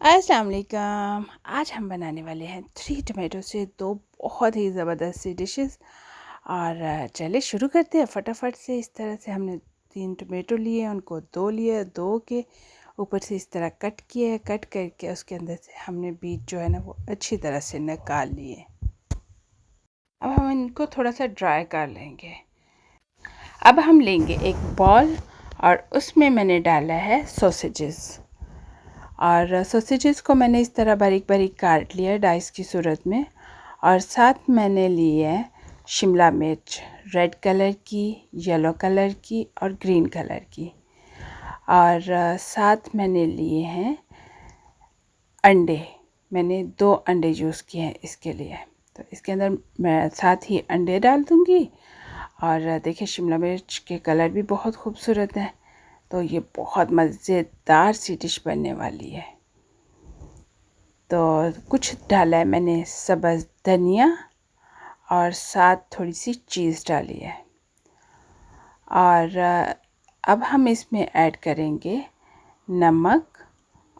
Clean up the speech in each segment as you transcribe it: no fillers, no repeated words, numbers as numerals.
अस्सलाम वालेकुम। आज हम बनाने वाले हैं 3 टमाटो से 2 बहुत ही ज़बरदस्त सी डिशेस। और चलिए शुरू करते हैं फटाफट से। इस तरह से हमने 3 टमाटो लिए, उनको धो के ऊपर से इस तरह कट किए। कट करके उसके अंदर से हमने बीज जो है ना वो अच्छी तरह से निकाल लिए। अब हम इनको थोड़ा सा ड्राई कर लेंगे। अब हम लेंगे एक बॉल और उसमें मैंने डाला है सॉसेजेस। और सॉसेजेस को मैंने इस तरह बारीक बारीक काट लिया डाइस की सूरत में। और साथ मैंने लिए है शिमला मिर्च, रेड कलर की, येलो कलर की और ग्रीन कलर की। और साथ मैंने लिए हैं अंडे। मैंने 2 अंडे यूज़ किए हैं इसके लिए। तो इसके अंदर मैं साथ ही अंडे डाल दूँगी। और देखिए शिमला मिर्च के कलर भी बहुत खूबसूरत है। तो ये बहुत मज़ेदार सी डिश बनने वाली है। तो कुछ डाला है मैंने सब्ज़ धनिया और साथ थोड़ी सी चीज़ डाली है। और अब हम इसमें ऐड करेंगे नमक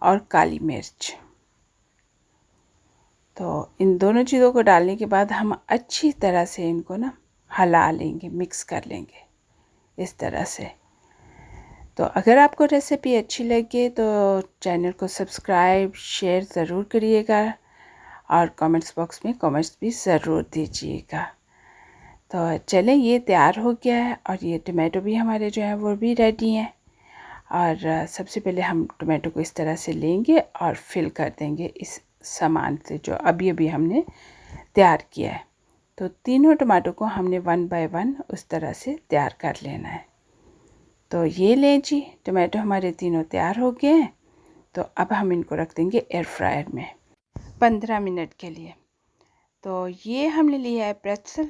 और काली मिर्च। तो इन दोनों चीज़ों को डालने के बाद हम अच्छी तरह से इनको ना हिला लेंगे, मिक्स कर लेंगे इस तरह से। तो अगर आपको रेसिपी अच्छी लगे तो चैनल को सब्सक्राइब शेयर ज़रूर करिएगा और कमेंट्स बॉक्स में कमेंट्स भी ज़रूर दीजिएगा। तो चलें, ये तैयार हो गया है और ये टमाटो भी हमारे जो हैं वो भी रेडी हैं। और सबसे पहले हम टमाटो को इस तरह से लेंगे और फिल कर देंगे इस सामान से जो अभी अभी हमने तैयार किया है। तो तीनों टमाटो को हमने 1 बाय 1 उस तरह से तैयार कर लेना है। तो ये लें जी, टमाटो हमारे तीनों तैयार हो गए हैं। तो अब हम इनको रख देंगे एयर फ्रायर में 15 मिनट के लिए। तो ये हमने लिया है प्रेट्ज़ल।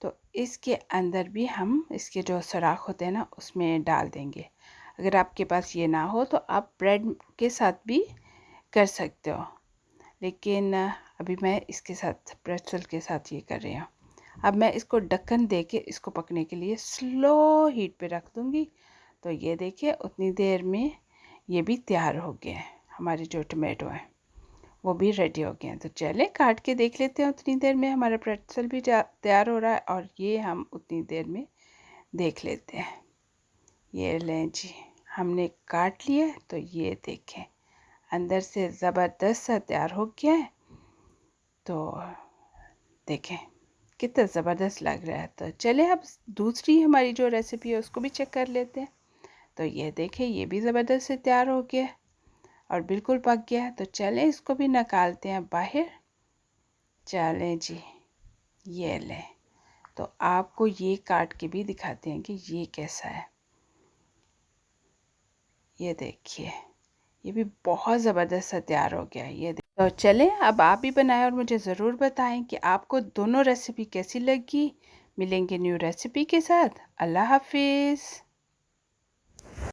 तो इसके अंदर भी हम इसके जो सुराख होते हैं ना उसमें डाल देंगे। अगर आपके पास ये ना हो तो आप ब्रेड के साथ भी कर सकते हो, लेकिन अभी मैं इसके साथ प्रेट्ज़ल के साथ ये कर रही हूँ। अब मैं इसको ढक्कन दे के इसको पकने के लिए स्लो हीट पे रख दूँगी। तो ये देखिए उतनी देर में ये भी तैयार हो गए हैं। हमारे जो टमाटो हैं वो भी रेडी हो गए हैं। तो चलें काट के देख लेते हैं। उतनी देर में हमारा प्रेट्ज़ल भी तैयार हो रहा है और ये हम उतनी देर में देख लेते हैं। ये लें जी, हमने काट लिया। तो ये देखें अंदर से ज़बरदस्त सा तैयार हो गया है। तो देखें कितना ज़बरदस्त लग रहा है। तो चले अब दूसरी हमारी जो रेसिपी है उसको भी चेक कर लेते हैं। तो ये देखें ये भी ज़बरदस्त से तैयार हो गया है और बिल्कुल पक गया है। तो चलें इसको भी निकालते हैं बाहर। चलें जी, ये लें। तो आपको ये काट के भी दिखाते हैं कि ये कैसा है। ये देखिए ये भी बहुत ज़बरदस्त सा तैयार हो गया है। ये तो चलें अब आप भी बनाएं और मुझे ज़रूर बताएं कि आपको दोनों रेसिपी कैसी लगी। मिलेंगे न्यू रेसिपी के साथ। अल्लाह हाफिज़।